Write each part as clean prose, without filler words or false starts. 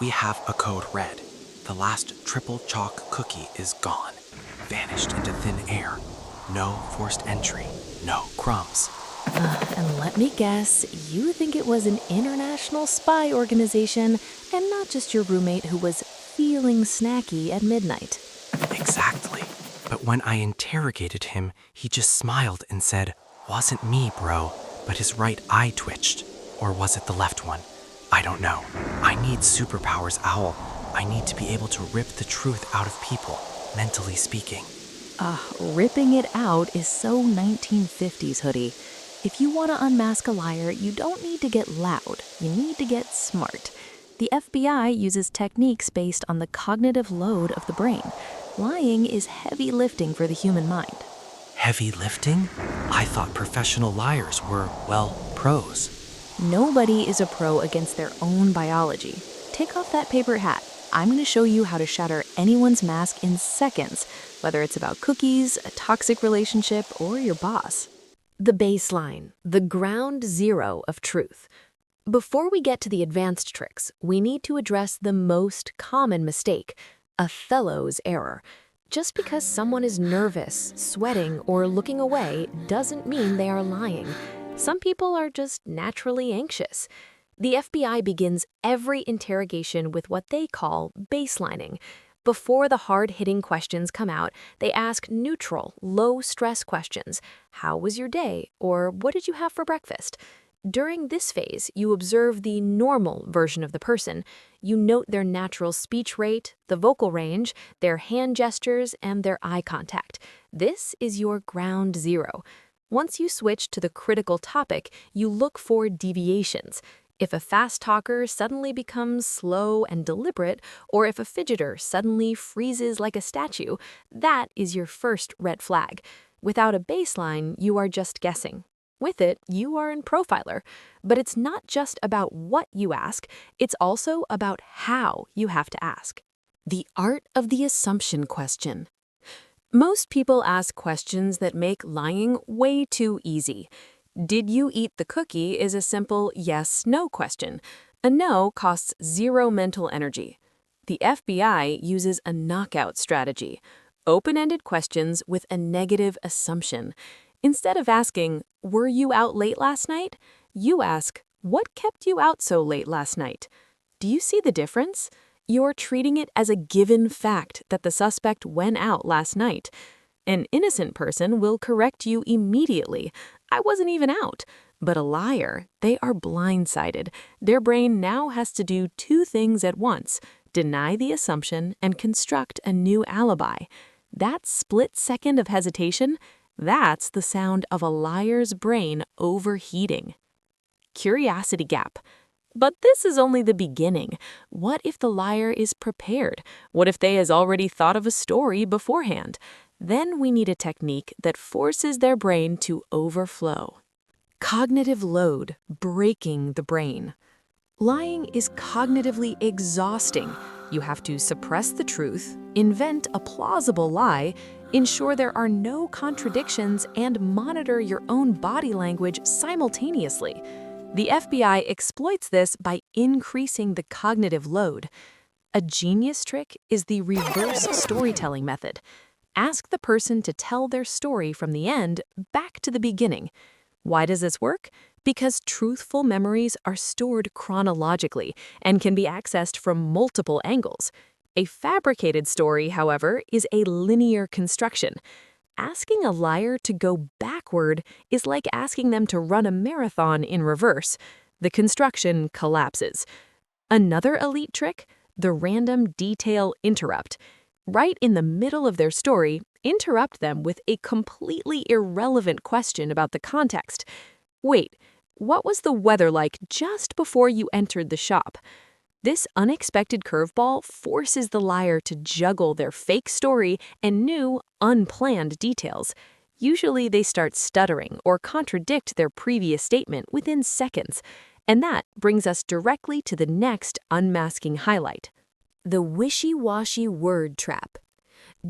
We have a code red. The last triple chalk cookie is gone, vanished into thin air. No forced entry, no crumbs. And let me guess, you think it was an international spy organization and not just your roommate who was feeling snacky at midnight. Exactly. But when I interrogated him, he just smiled and said, "Wasn't me, bro," but his right eye twitched. Or was it the left one? I don't know. I need superpowers, Owl. I need to be able to rip the truth out of people, mentally speaking. Ripping it out is so 1950s, Hoodie. If you want to unmask a liar, you don't need to get loud. You need to get smart. The FBI uses techniques based on the cognitive load of the brain. Lying is heavy lifting for the human mind. Heavy lifting? I thought professional liars were, well, pros. Nobody is a pro against their own biology. Take off that paper hat. I'm going to show you how to shatter anyone's mask in seconds, whether it's about cookies, a toxic relationship, or your boss. The baseline, the ground zero of truth. Before we get to the advanced tricks, we need to address the most common mistake, Othello's error. Just because someone is nervous, sweating, or looking away doesn't mean they are lying. Some people are just naturally anxious. The FBI begins every interrogation with what they call baselining. Before the hard-hitting questions come out, they ask neutral, low-stress questions. How was your day? Or what did you have for breakfast? During this phase, you observe the normal version of the person. You note their natural speech rate, the vocal range, their hand gestures, and their eye contact. This is your ground zero. Once you switch to the critical topic, you look for deviations. If a fast talker suddenly becomes slow and deliberate, or if a fidgeter suddenly freezes like a statue, that is your first red flag. Without a baseline, you are just guessing. With it, you are in profiler. But it's not just about what you ask, it's also about how you have to ask. The art of the assumption question. Most people ask questions that make lying way too easy. Did you eat the cookie is a simple yes/no question. A no costs zero mental energy. The FBI uses a knockout strategy, open-ended questions with a negative assumption. Instead of asking, "Were you out late last night?" you ask, "What kept you out so late last night?" Do you see the difference? You're treating it as a given fact that the suspect went out last night. An innocent person will correct you immediately. "I wasn't even out." But a liar, they are blindsided. Their brain now has to do two things at once: deny the assumption and construct a new alibi. That split second of hesitation, that's the sound of a liar's brain overheating. Curiosity gap. But this is only the beginning. What if the liar is prepared? What if they has already thought of a story beforehand? Then we need a technique that forces their brain to overflow. Cognitive load, breaking the brain. Lying is cognitively exhausting. You have to suppress the truth, invent a plausible lie, ensure there are no contradictions, and monitor your own body language simultaneously. The FBI exploits this by increasing the cognitive load. A genius trick is the reverse storytelling method. Ask the person to tell their story from the end back to the beginning. Why does this work? Because truthful memories are stored chronologically and can be accessed from multiple angles. A fabricated story, however, is a linear construction. Asking a liar to go backward is like asking them to run a marathon in reverse. The construction collapses. Another elite trick, the random detail interrupt. Right in the middle of their story, interrupt them with a completely irrelevant question about the context. Wait, what was the weather like just before you entered the shop? This unexpected curveball forces the liar to juggle their fake story and new, unplanned details. Usually they start stuttering or contradict their previous statement within seconds. And that brings us directly to the next unmasking highlight: the wishy-washy word trap.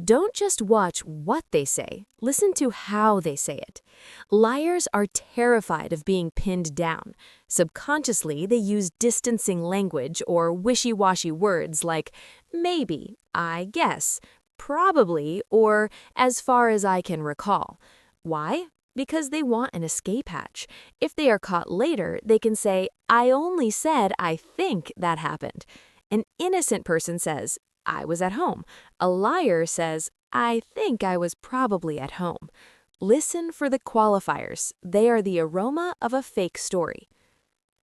Don't just watch what they say, listen to how they say it. Liars are terrified of being pinned down. Subconsciously, they use distancing language or wishy-washy words like maybe, I guess, probably, or as far as I can recall. Why? Because they want an escape hatch. If they are caught later, they can say, I only said I think that happened. An innocent person says, I was at home. A liar says, I think I was probably at home. Listen for the qualifiers. They are the aroma of a fake story.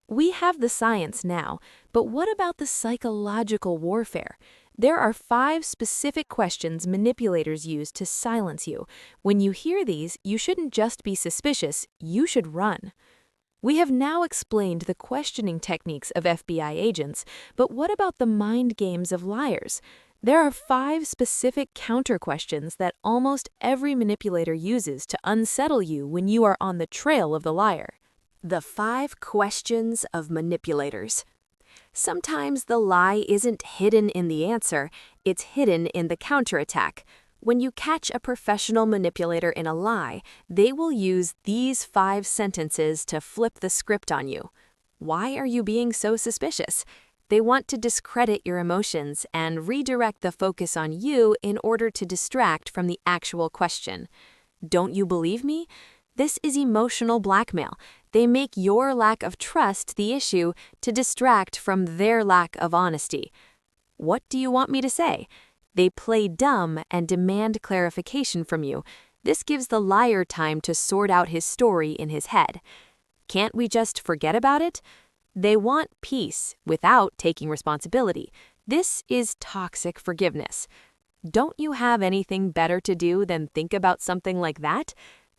We have the science now, but what about the psychological warfare? There are 5 specific questions manipulators use to silence you. When you hear these, you shouldn't just be suspicious, you should run. We have now explained the questioning techniques of FBI agents, but what about the mind games of liars? There are 5 specific counter questions that almost every manipulator uses to unsettle you when you are on the trail of the liar. The 5 questions of manipulators. Sometimes the lie isn't hidden in the answer, it's hidden in the counterattack. When you catch a professional manipulator in a lie, they will use these 5 sentences to flip the script on you. Why are you being so suspicious? They want to discredit your emotions and redirect the focus on you in order to distract from the actual question. Don't you believe me? This is emotional blackmail. They make your lack of trust the issue to distract from their lack of honesty. What do you want me to say? They play dumb and demand clarification from you. This gives the liar time to sort out his story in his head. Can't we just forget about it? They want peace without taking responsibility. This is toxic forgiveness. Don't you have anything better to do than think about something like that?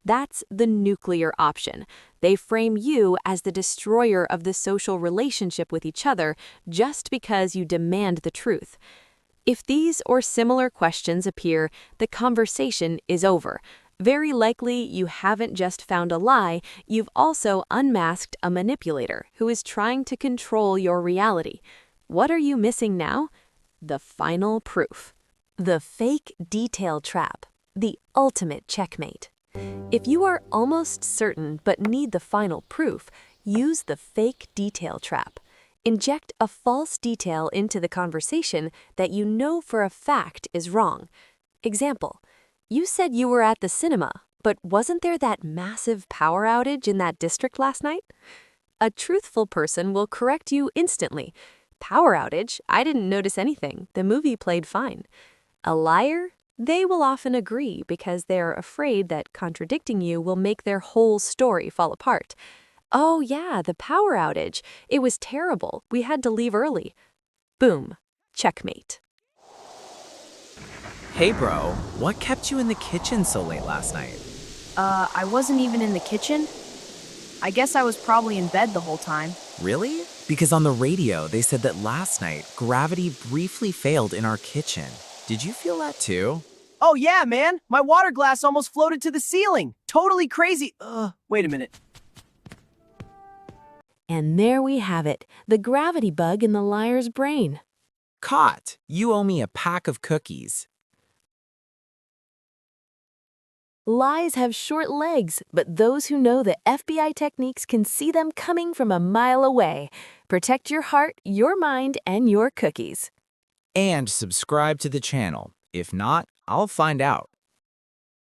That's the nuclear option. They frame you as the destroyer of the social relationship with each other just because you demand the truth. If these or similar questions appear, the conversation is over. Very likely you haven't just found a lie, you've also unmasked a manipulator who is trying to control your reality. What are you missing now? The final proof. The fake detail trap. The ultimate checkmate. If you are almost certain but need the final proof, use the fake detail trap. Inject a false detail into the conversation that you know for a fact is wrong. Example, you said you were at the cinema, but wasn't there that massive power outage in that district last night? A truthful person will correct you instantly. Power outage? I didn't notice anything. The movie played fine. A liar? They will often agree because they're afraid that contradicting you will make their whole story fall apart. Oh yeah, the power outage. It was terrible. We had to leave early. Boom. Checkmate. Hey bro, what kept you in the kitchen so late last night? I wasn't even in the kitchen. I guess I was probably in bed the whole time. Really? Because on the radio they said that last night gravity briefly failed in our kitchen. Did you feel that too? Oh yeah, man! My water glass almost floated to the ceiling! Totally crazy! Wait a minute. And there we have it, the gravity bug in the liar's brain. Caught! You owe me a pack of cookies. Lies have short legs, but those who know the FBI techniques can see them coming from a mile away. Protect your heart, your mind, and your cookies. And subscribe to the channel. If not, I'll find out.